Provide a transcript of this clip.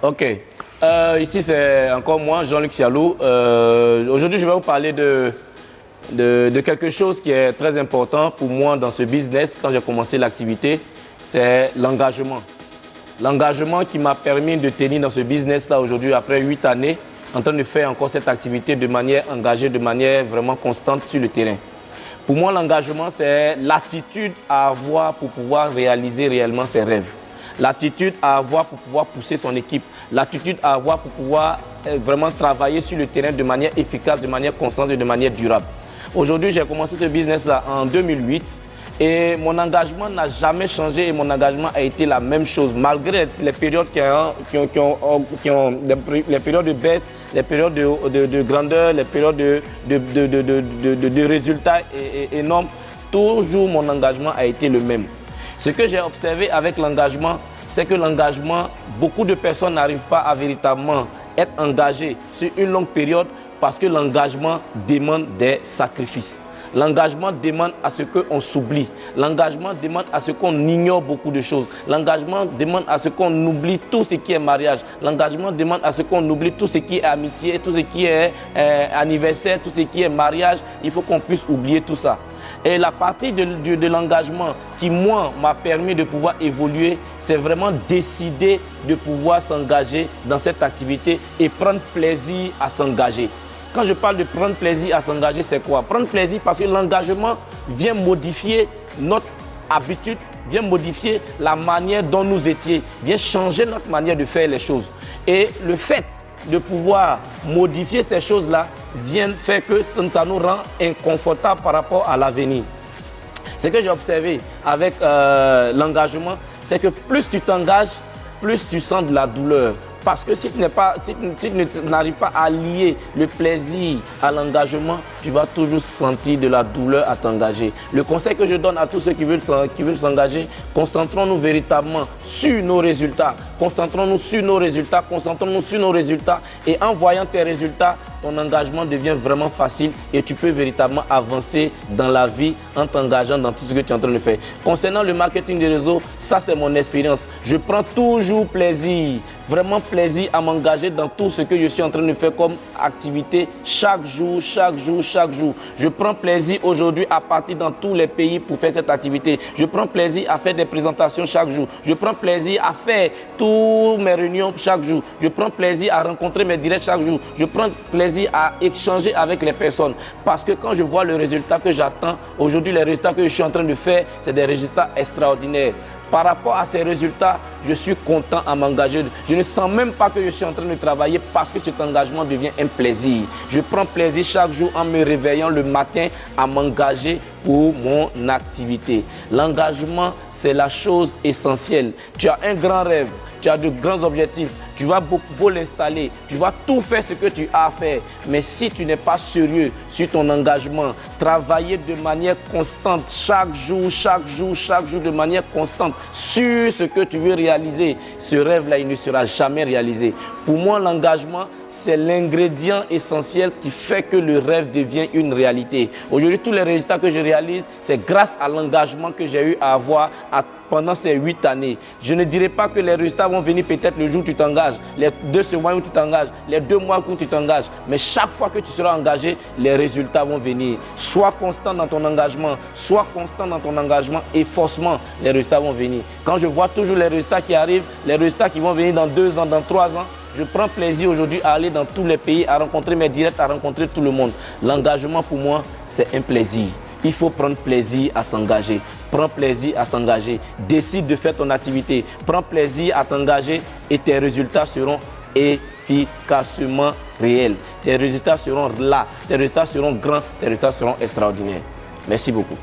Ok. Ici, c'est encore moi, Jean-Luc Sialou. Aujourd'hui, je vais vous parler de quelque chose qui est très important pour moi dans ce business quand j'ai commencé l'activité. C'est l'engagement. L'engagement qui m'a permis de tenir dans ce business-là aujourd'hui, après 8 années, en train de faire encore cette activité de manière engagée, de manière vraiment constante sur le terrain. Pour moi, l'engagement, c'est l'attitude à avoir pour pouvoir réaliser réellement ses rêves. L'attitude à avoir pour pouvoir pousser son équipe. L'attitude à avoir pour pouvoir vraiment travailler sur le terrain de manière efficace, de manière constante et de manière durable. Aujourd'hui, j'ai commencé ce business-là en 2008 et mon engagement n'a jamais changé et mon engagement a été la même chose malgré les périodes les périodes de baisse, les périodes de grandeur, les périodes de résultats énormes. Toujours mon engagement a été le même. Ce que j'ai observé avec l'engagement, c'est que l'engagement, beaucoup de personnes n'arrivent pas à véritablement être engagées sur une longue période parce que l'engagement demande des sacrifices. L'engagement demande à ce qu'on s'oublie. L'engagement demande à ce qu'on ignore beaucoup de choses. L'engagement demande à ce qu'on oublie tout ce qui est mariage. L'engagement demande à ce qu'on oublie tout ce qui est amitié, tout ce qui est anniversaire, tout ce qui est mariage. Il faut qu'on puisse oublier tout ça. Et la partie de l'engagement qui, moi, m'a permis de pouvoir évoluer, c'est vraiment décider de pouvoir s'engager dans cette activité et prendre plaisir à s'engager. Quand je parle de prendre plaisir à s'engager, c'est quoi? Prendre plaisir parce que l'engagement vient modifier notre habitude, vient modifier la manière dont nous étions, vient changer notre manière de faire les choses. Et le fait de pouvoir modifier ces choses-là vient faire que ça nous rend inconfortable par rapport à l'avenir. Ce que j'ai observé avec l'engagement, c'est que plus tu t'engages, plus tu sens de la douleur. Parce que si tu n'arrives pas à lier le plaisir à l'engagement, tu vas toujours sentir de la douleur à t'engager. Le conseil que je donne à tous ceux qui veulent s'engager, concentrons-nous véritablement sur nos résultats. Concentrons-nous sur nos résultats, concentrons-nous sur nos résultats. Et en voyant tes résultats, ton engagement devient vraiment facile et tu peux véritablement avancer dans la vie en t'engageant dans tout ce que tu es en train de faire. Concernant le marketing des réseaux, ça c'est mon expérience. Je prends toujours plaisir, vraiment plaisir à m'engager dans tout ce que je suis en train de faire comme activité chaque jour, chaque jour, chaque jour. Je prends plaisir aujourd'hui à partir dans tous les pays pour faire cette activité. Je prends plaisir à faire des présentations chaque jour. Je prends plaisir à faire toutes mes réunions chaque jour. Je prends plaisir à rencontrer mes directs chaque jour. Je prends plaisir à échanger avec les personnes. Parce que quand je vois le résultat que j'attends, aujourd'hui les résultats que je suis en train de faire, c'est des résultats extraordinaires. Par rapport à ces résultats, je suis content à m'engager. Je ne sens même pas que je suis en train de travailler parce que cet engagement devient un plaisir. Je prends plaisir chaque jour en me réveillant le matin à m'engager pour mon activité. L'engagement, c'est la chose essentielle. Tu as un grand rêve, tu as de grands objectifs, tu vas beaucoup l'installer, tu vas tout faire ce que tu as à faire. Mais si tu n'es pas sérieux sur ton engagement, travailler de manière constante, chaque jour, de manière constante, sur ce que tu veux réaliser, ce rêve-là, il ne sera jamais réalisé. Pour moi, l'engagement, c'est l'ingrédient essentiel qui fait que le rêve devient une réalité. Aujourd'hui, tous les résultats que je réalise, c'est grâce à l'engagement que j'ai eu à avoir pendant ces 8 années. Je ne dirais pas que les résultats vont venir peut-être le jour où tu t'engages, les 2 semaines où tu t'engages, les 2 mois où tu t'engages. Mais chaque fois que tu seras engagé, les résultats vont venir. Sois constant dans ton engagement, sois constant dans ton engagement et forcément, les résultats vont venir. Quand je vois toujours les résultats qui arrivent, les résultats qui vont venir dans 2 ans, dans 3 ans, je prends plaisir aujourd'hui à aller dans tous les pays, à rencontrer mes directs, à rencontrer tout le monde. L'engagement pour moi, c'est un plaisir. Il faut prendre plaisir à s'engager. Prends plaisir à s'engager. Décide de faire ton activité. Prends plaisir à t'engager et tes résultats seront efficacement réels. Tes résultats seront là. Tes résultats seront grands. Tes résultats seront extraordinaires. Merci beaucoup.